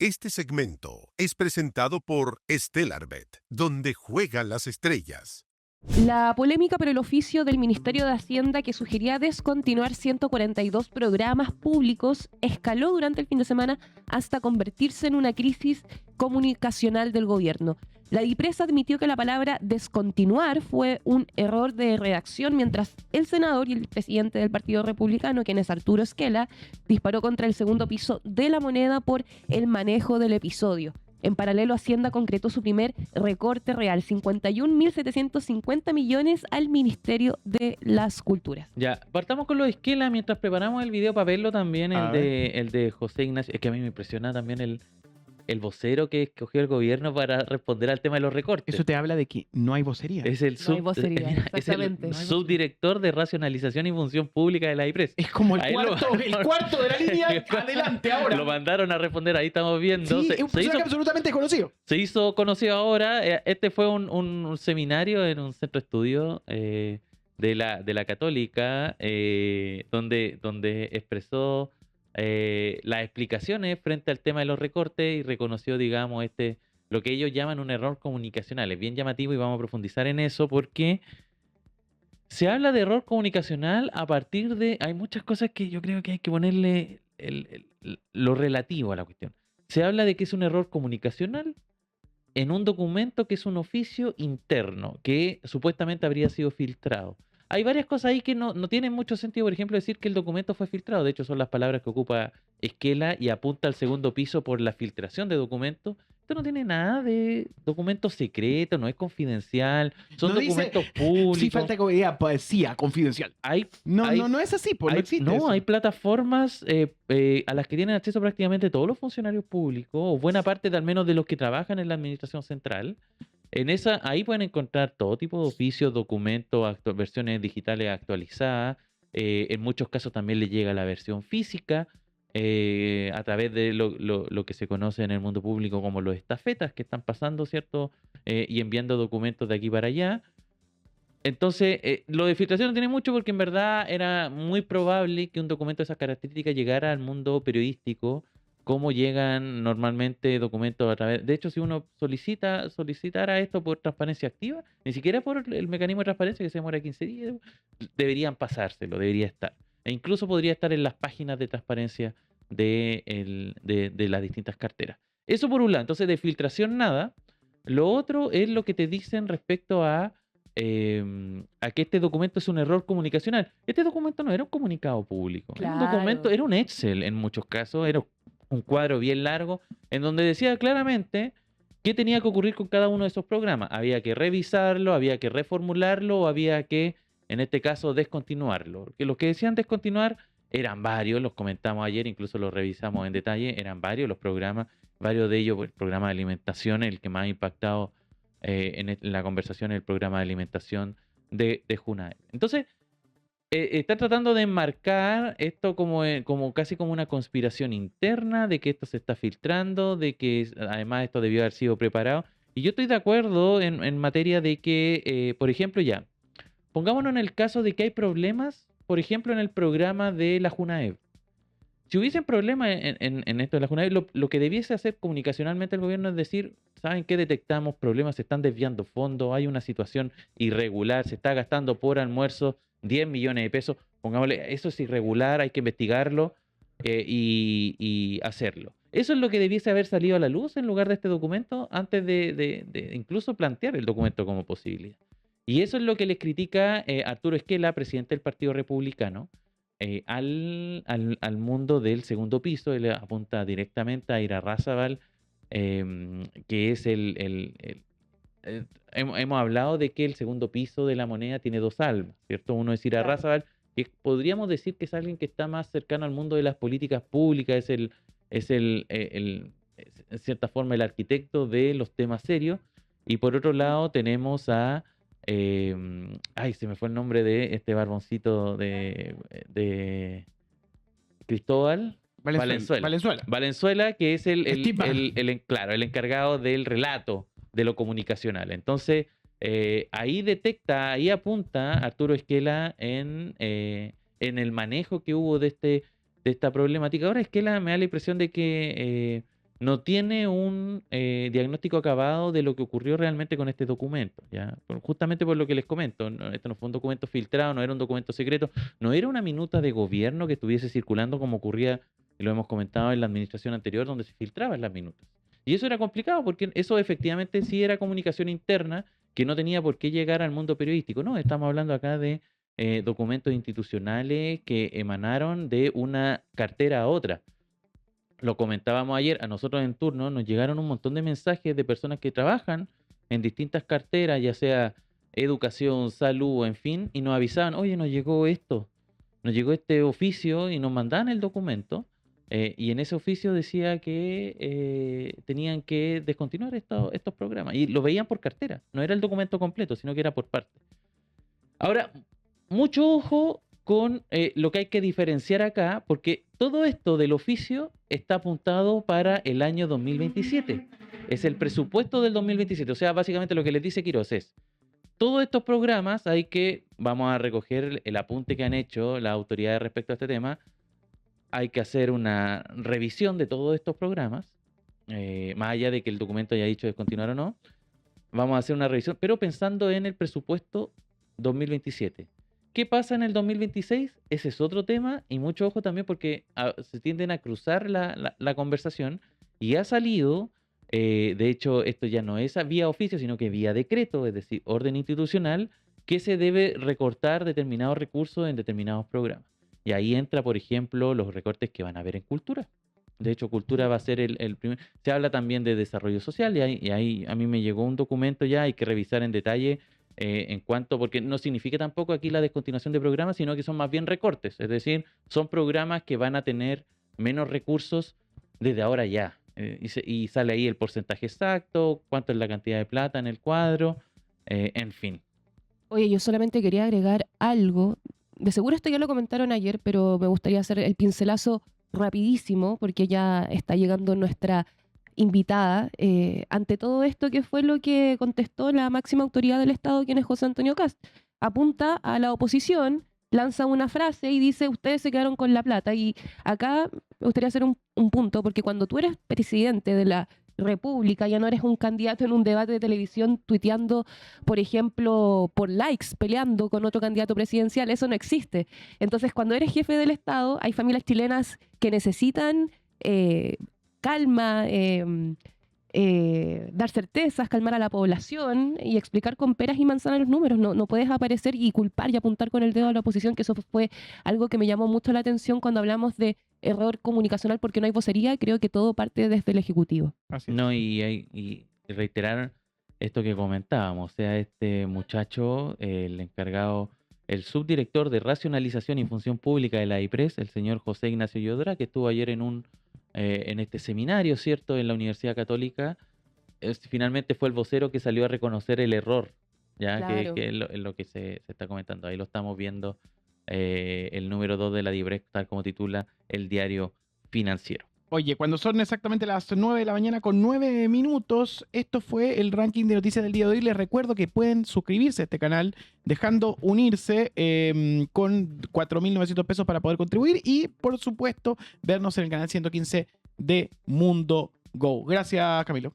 Este segmento es presentado por Stellarbet, donde juegan las estrellas. La polémica por el oficio del Ministerio de Hacienda que sugería descontinuar 142 programas públicos escaló durante el fin de semana hasta convertirse en una crisis comunicacional del gobierno. La DIPRES admitió que la palabra descontinuar fue un error de redacción, mientras el senador y el presidente del Partido Republicano, quien es Arturo Esquela, disparó contra el segundo piso de La Moneda por el manejo del episodio. En paralelo, Hacienda concretó su primer recorte real, 51.750 millones al Ministerio de las Culturas. Ya, partamos con lo de Esquela mientras preparamos el video para verlo también, el de José Ignacio. Es que a mí me impresiona también el vocero que escogió el gobierno para responder al tema de los recortes. Eso te habla de que no hay vocería. Es el, No hay vocería, es el exactamente. subdirector de racionalización y función pública de la IPRES. Es como A él el cuarto de la línea. Adelante ahora. Lo mandaron a responder, ahí estamos viendo. Sí, es un personaje absolutamente desconocido. Se hizo conocido ahora. Este fue un seminario en un centro de estudio de la Católica, donde expresó las explicaciones frente al tema de los recortes y reconoció, digamos, lo que ellos llaman un error comunicacional. Es bien llamativo y vamos a profundizar en eso porque se habla de error comunicacional a partir de... Hay muchas cosas que yo creo que hay que ponerle lo relativo a la cuestión. Se habla de que es un error comunicacional en un documento que es un oficio interno, que supuestamente habría sido filtrado. Hay varias cosas ahí que no tienen mucho sentido, por ejemplo, decir que el documento fue filtrado. De hecho, son las palabras que ocupa Esquela y apunta al segundo piso por la filtración de documentos. Esto no tiene nada de documentos secretos, no es confidencial, son No documentos dice, públicos. Sí, falta que poesía confidencial. No es así, pues no existe eso. Hay plataformas a las que tienen acceso prácticamente todos los funcionarios públicos, o buena parte de al menos de los que trabajan en la administración central. Ahí pueden encontrar todo tipo de oficios, documentos, versiones digitales actualizadas. En muchos casos también les llega la versión física a través de lo que se conoce en el mundo público como los estafetas que están pasando, ¿cierto? Y enviando documentos de aquí para allá. Entonces, lo de filtración no tiene mucho porque en verdad era muy probable que un documento de esas características llegara al mundo periodístico, como llegan normalmente documentos a través... De hecho, si uno solicitara esto por transparencia activa, ni siquiera por el mecanismo de transparencia que se demora 15 días, deberían pasárselo, debería estar. E incluso podría estar en las páginas de transparencia de las distintas carteras. Eso por un lado. Entonces, de filtración nada. Lo otro es lo que te dicen respecto a que este documento es un error comunicacional. Este documento no era un comunicado público. Claro. Era un documento, era un Excel en muchos casos, era un cuadro bien largo, en donde decía claramente qué tenía que ocurrir con cada uno de esos programas. Había que revisarlo, había que reformularlo, o había que, en este caso, descontinuarlo. Que los que decían descontinuar eran varios, los comentamos ayer, incluso los revisamos en detalle, eran varios los programas, varios de ellos, el programa de alimentación, el que más ha impactado en la conversación, el programa de alimentación de JUNAEP. Entonces, están tratando de enmarcar esto como casi como una conspiración interna, de que esto se está filtrando, de que además esto debió haber sido preparado. Y yo estoy de acuerdo en materia de que, por ejemplo, pongámonos en el caso de que hay problemas, por ejemplo, en el programa de la JUNAEP. Si hubiesen problemas en esto de la JUNAEP, lo que debiese hacer comunicacionalmente el gobierno es decir, ¿saben qué? Detectamos problemas, se están desviando fondos, hay una situación irregular, se está gastando por almuerzo 10 millones de pesos, pongámosle, eso es irregular, hay que investigarlo y hacerlo. Eso es lo que debiese haber salido a la luz en lugar de este documento antes de incluso plantear el documento como posibilidad. Y eso es lo que les critica Arturo Esquela, presidente del Partido Republicano, al mundo del segundo piso. Él apunta directamente a Irarrázaval, que es hemos hablado de que el segundo piso de la moneda tiene dos almas, ¿cierto? Uno es Irarrázaval, que podríamos decir que es alguien que está más cercano al mundo de las políticas públicas, es en cierta forma el arquitecto de los temas serios. Y por otro lado tenemos a se me fue el nombre de este barboncito de Cristóbal Valenzuela, que es el encargado del relato de lo comunicacional. Entonces, ahí apunta Arturo Esquela en el manejo que hubo de esta problemática. Ahora Esquela me da la impresión de que no tiene un diagnóstico acabado de lo que ocurrió realmente con este documento, ¿ya? Justamente por lo que les comento, este no fue un documento filtrado, no era un documento secreto, no era una minuta de gobierno que estuviese circulando como ocurría, y lo hemos comentado en la administración anterior, donde se filtraban las minutas. Y eso era complicado porque eso efectivamente sí era comunicación interna que no tenía por qué llegar al mundo periodístico. No, estamos hablando acá de documentos institucionales que emanaron de una cartera a otra. Lo comentábamos ayer, a nosotros en turno nos llegaron un montón de mensajes de personas que trabajan en distintas carteras, ya sea educación, salud, en fin, y nos avisaban, oye, nos llegó esto, nos llegó este oficio y nos mandaban el documento, y en ese oficio decía que tenían que descontinuar estos programas, y lo veían por cartera, no era el documento completo, sino que era por parte. Ahora, mucho ojo con lo que hay que diferenciar acá, porque todo esto del oficio está apuntado para el año 2027. Es el presupuesto del 2027. O sea, básicamente lo que les dice Quirós es, todos estos programas vamos a recoger el apunte que han hecho las autoridades respecto a este tema, hay que hacer una revisión de todos estos programas, más allá de que el documento haya dicho descontinuar o no, vamos a hacer una revisión, pero pensando en el presupuesto 2027. ¿Qué pasa en el 2026? Ese es otro tema y mucho ojo también porque se tienden a cruzar la conversación y ha salido, de hecho esto ya no es vía oficio, sino que vía decreto, es decir, orden institucional, que se debe recortar determinados recursos en determinados programas. Y ahí entra, por ejemplo, los recortes que van a haber en cultura. De hecho, cultura va a ser el primer... Se habla también de desarrollo social y ahí a mí me llegó un documento ya, hay que revisar en detalle en cuanto, porque no significa tampoco aquí la descontinuación de programas, sino que son más bien recortes, es decir, son programas que van a tener menos recursos desde ahora ya, y sale ahí el porcentaje exacto, cuánto es la cantidad de plata en el cuadro, en fin. Oye, yo solamente quería agregar algo, de seguro esto ya lo comentaron ayer, pero me gustaría hacer el pincelazo rapidísimo, porque ya está llegando nuestra invitada, ante todo esto, que fue lo que contestó la máxima autoridad del Estado, quien es José Antonio Kast. Apunta a la oposición, lanza una frase y dice, ustedes se quedaron con la plata. Y acá me gustaría hacer un punto, porque cuando tú eres presidente de la República, ya no eres un candidato en un debate de televisión tuiteando, por ejemplo, por likes, peleando con otro candidato presidencial, eso no existe. Entonces, cuando eres jefe del Estado, hay familias chilenas que necesitan calma, dar certezas, calmar a la población y explicar con peras y manzanas los números. No puedes aparecer y culpar y apuntar con el dedo a la oposición, que eso fue algo que me llamó mucho la atención cuando hablamos de error comunicacional porque no hay vocería. Creo que todo parte desde el Ejecutivo. Así es. No, y reiterar esto que comentábamos, o sea, este muchacho, el encargado, el subdirector de Racionalización y Función Pública de la IPRES, el señor José Ignacio Yodra, que estuvo ayer en este seminario, ¿cierto?, en la Universidad Católica, finalmente fue el vocero que salió a reconocer el error, ¿ya? Claro. Que es lo que se está comentando. Ahí lo estamos viendo, el número 2 de la DIBREC, tal como titula el diario financiero. Oye, cuando son exactamente las 9 de la mañana con 9 minutos, esto fue el ranking de noticias del día de hoy. Les recuerdo que pueden suscribirse a este canal dejando unirse con 4.900 pesos para poder contribuir y, por supuesto, vernos en el canal 115 de Mundo Go. Gracias, Camilo.